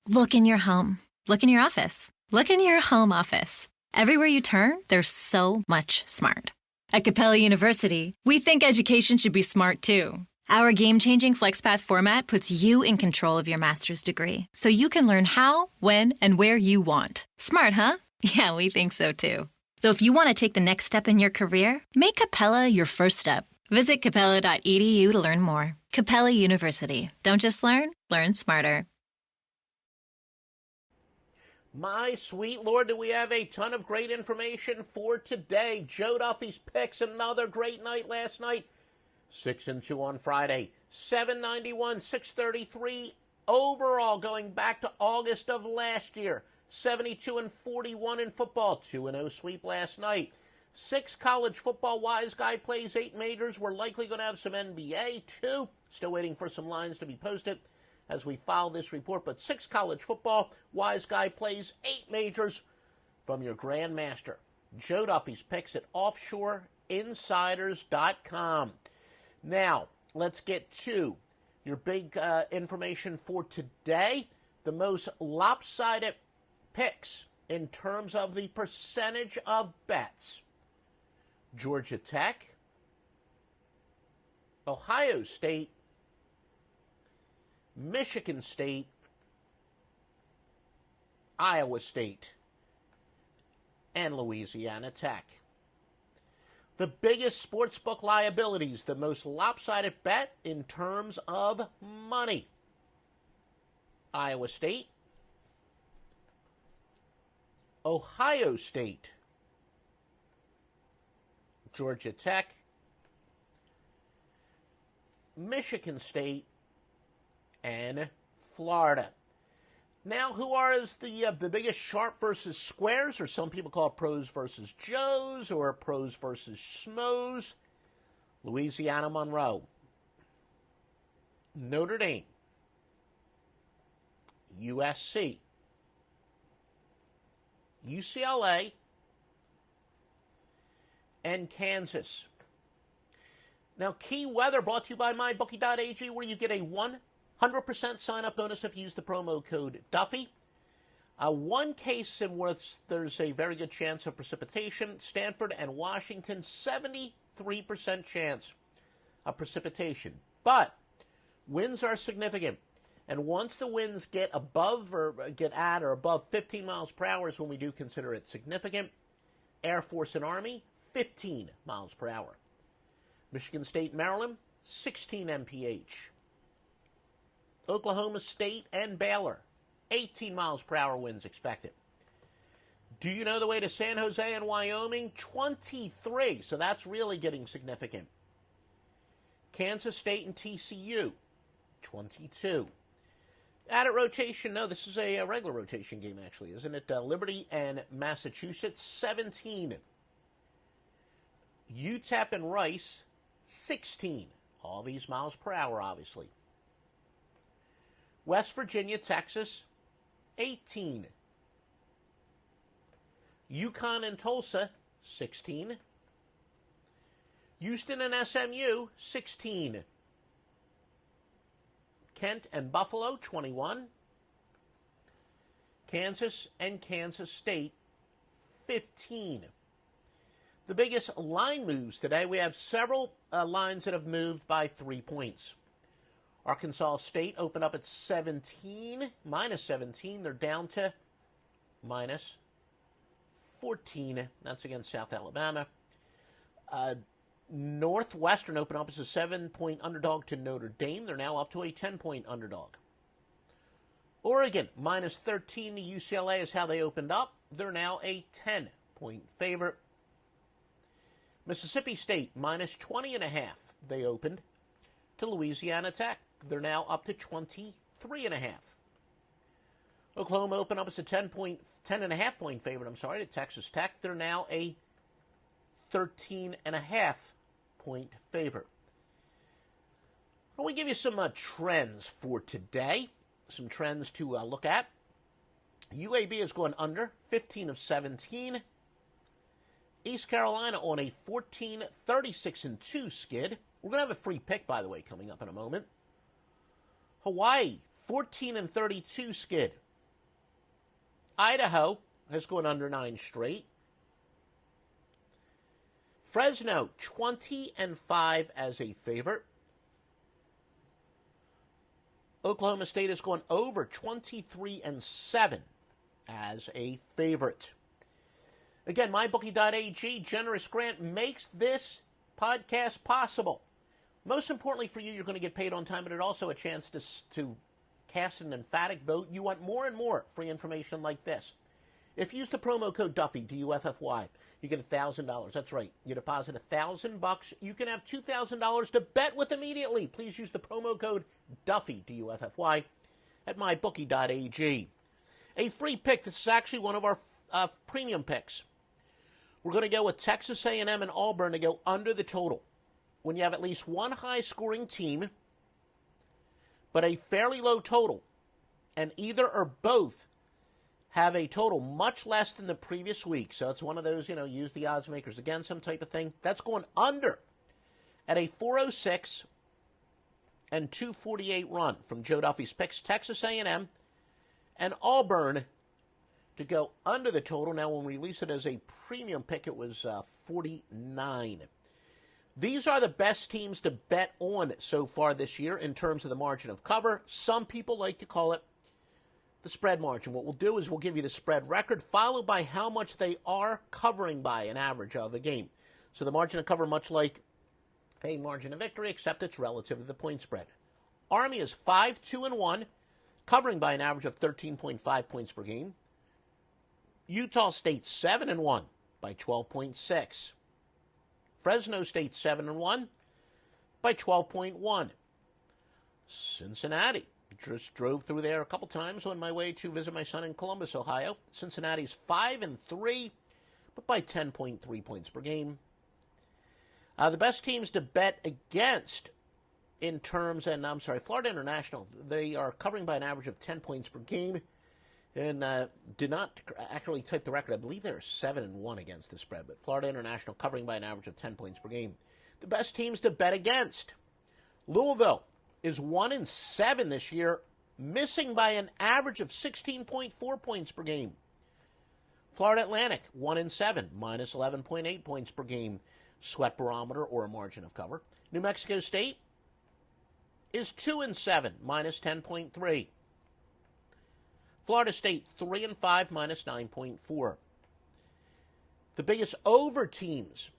Look in your home. Look in your office. Look in your home office. Everywhere you turn, there's so much smart. At Capella University, we think education should be smart too. Our game-changing FlexPath format puts you in control of your master's degree, so you can learn how, when, and where you want. Smart, huh? Yeah, we think so too. So if you want to take the next step in your career, make Capella your first step. Visit capella.edu to learn more. Capella University. Don't just learn smarter. My sweet Lord, do we have a ton of great information for today. Joe Duffy's picks, another great night last night. 6-2 on Friday. 791, 633 overall going back to August of last year. 72-41 in football. 2-0 sweep last night. 6 college football wise guy plays, 8 majors. We're likely going to have some NBA too. Still waiting for some lines to be posted as we file this report, but 6 college football, wise guy plays, 8 majors from your grandmaster. Joe Duffy's picks at offshoreinsiders.com. Now, let's get to your big information for today. The most lopsided picks in terms of the percentage of bets. Georgia Tech, Ohio State, Michigan State, Iowa State, and Louisiana Tech. The biggest sportsbook liabilities, the most lopsided bet in terms of money. Iowa State, Ohio State, Georgia Tech, Michigan State, and Florida. Now, who are the biggest sharp versus squares, or some people call it pros versus Joes, or pros versus schmoes? Louisiana Monroe, Notre Dame, USC, UCLA, and Kansas. Now, key weather brought to you by MyBookie.ag, where you get a 100% sign-up bonus if you use the promo code Duffy. One case in which there's a very good chance of precipitation. Stanford and Washington, 73% chance of precipitation. But winds are significant. And once the winds get above or get at or above 15 miles per hour is when we do consider it significant. Air Force and Army, 15 miles per hour. Michigan State, Maryland, 16 mph. Oklahoma State and Baylor, 18 miles per hour winds expected. Do you know the way to San Jose and Wyoming? 23, so that's really getting significant. Kansas State and TCU, 22. Added rotation, no, this is a regular rotation game actually, isn't it? Liberty and Massachusetts, 17. UTEP and Rice, 16. All these miles per hour, obviously. West Virginia, Texas, 18. UConn and Tulsa, 16. Houston and SMU, 16. Kent and Buffalo, 21. Kansas and Kansas State, 15. The biggest line moves today, we have several lines that have moved by 3 points. Arkansas State opened up at 17, minus 17. They're down to minus 14. That's against South Alabama. Northwestern opened up as a 7-point underdog to Notre Dame. They're now up to a 10-point underdog. Oregon, minus 13 to UCLA is how they opened up. They're now a 10-point favorite. Mississippi State, minus 20.5. They opened to Louisiana Tech. They're now up to 23.5. Oklahoma opened up as a 10.5 point favorite, to Texas Tech. They're now a 13.5 point favorite. Well, we give you some trends for today, some trends to look at. UAB is going under, 15 of 17. East Carolina on a 14, 36-2 skid. We're going to have a free pick, by the way, coming up in a moment. Hawaii, 14 and 32 skid. Idaho has gone under 9 straight. Fresno, 20-5 as a favorite. Oklahoma State has gone over 23-7 as a favorite. Again, mybookie.ag, generous grant makes this podcast possible. Most importantly for you, you're going to get paid on time, but it's also a chance to cast an emphatic vote. You want more and more free information like this. If you use the promo code Duffy, D-U-F-F-Y, you get $1,000. That's right. You deposit $1,000. You can have $2,000 to bet with immediately. Please use the promo code Duffy, D-U-F-F-Y, at mybookie.ag. A free pick. This is actually one of our premium picks. We're going to go with Texas A&M and Auburn to go under the total. When you have at least one high-scoring team, but a fairly low total, and either or both have a total much less than the previous week. So it's one of those, use the odds makers again, some type of thing. That's going under at a 406 and 248 run from Joe Duffy's picks. Texas A&M and Auburn to go under the total. Now, when we release it as a premium pick, it was 49. These are the best teams to bet on so far this year in terms of the margin of cover. Some people like to call it the spread margin. What we'll do is we'll give you the spread record, followed by how much they are covering by an average of a game. So the margin of cover, much like a margin of victory, except it's relative to the point spread. Army is 5-2-1, covering by an average of 13.5 points per game. Utah State 7-1 by 12.6. Fresno State 7-1 by 12.1. Cincinnati, just drove through there a couple times on my way to visit my son in Columbus, Ohio. Cincinnati's 5-3, but by 10.3 points per game. The best teams to bet against in terms, Florida International, they are covering by an average of 10 points per game. And did not actually type the record. I believe they're 7-1 against the spread, but Florida International covering by an average of 10 points per game. The best teams to bet against. Louisville is 1-7 this year, missing by an average of 16.4 points per game. Florida Atlantic, 1-7, minus 11.8 points per game, sweat barometer or a margin of cover. New Mexico State is 2-7, minus 10.3. Florida State, 3-5, minus 9.4. The biggest over teams,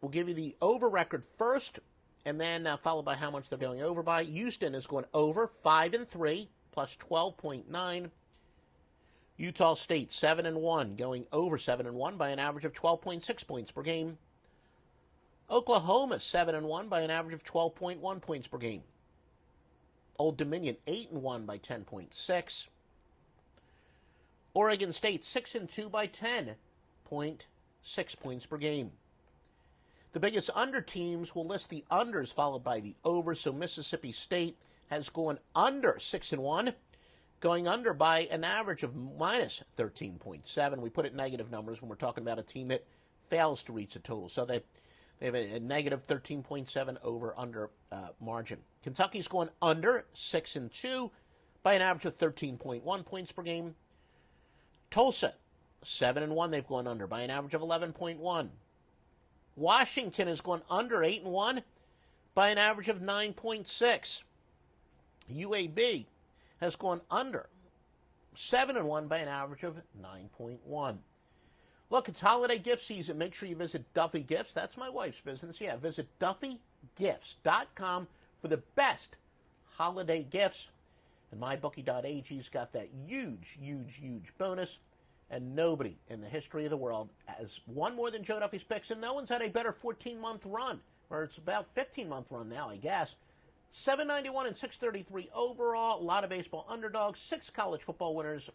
we'll give you the over record first, and then followed by how much they're going over by. Houston is going over, 5-3, plus 12.9. Utah State, 7-1, going over 7-1 by an average of 12.6 points per game. Oklahoma, 7-1 by an average of 12.1 points per game. Old Dominion, 8-1 by 10.6. Oregon State, 6-2 by 10.6 points per game. The biggest under teams will list the unders followed by the overs. So Mississippi State has gone under 6-1, going under by an average of minus 13.7. We put it negative numbers when we're talking about a team that fails to reach a total. So they have a negative 13.7 over-under margin. Kentucky's going under 6-2 by an average of 13.1 points per game. Tulsa, 7-1, they've gone under by an average of 11.1. Washington has gone under 8-1 by an average of 9.6. UAB has gone under 7-1 by an average of 9.1. Look, it's holiday gift season. Make sure you visit Duffy Gifts. That's my wife's business. Yeah, visit DuffyGifts.com for the best holiday gifts. And mybookie.ag's got that huge, huge, huge bonus. And nobody in the history of the world has won more than Joe Duffy's picks, and no one's had a better 14-month run, or it's about 15-month run now, I guess. 791 and 633 overall. A lot of baseball underdogs. 6 college football winners.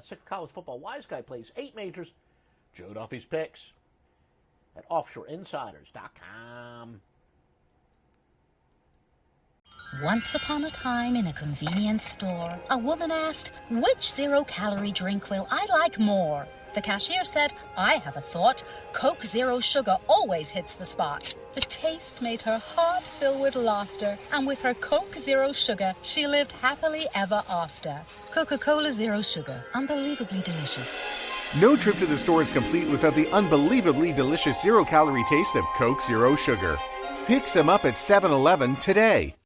6 college football wise guy plays. 8 majors. Joe Duffy's picks at offshoreinsiders.com. Once upon a time in a convenience store, a woman asked, "Which zero-calorie drink will I like more?" The cashier said, "I have a thought. Coke Zero Sugar always hits the spot." The taste made her heart fill with laughter, and with her Coke Zero Sugar, she lived happily ever after. Coca-Cola Zero Sugar, unbelievably delicious. No trip to the store is complete without the unbelievably delicious zero-calorie taste of Coke Zero Sugar. Pick some up at 7-Eleven today.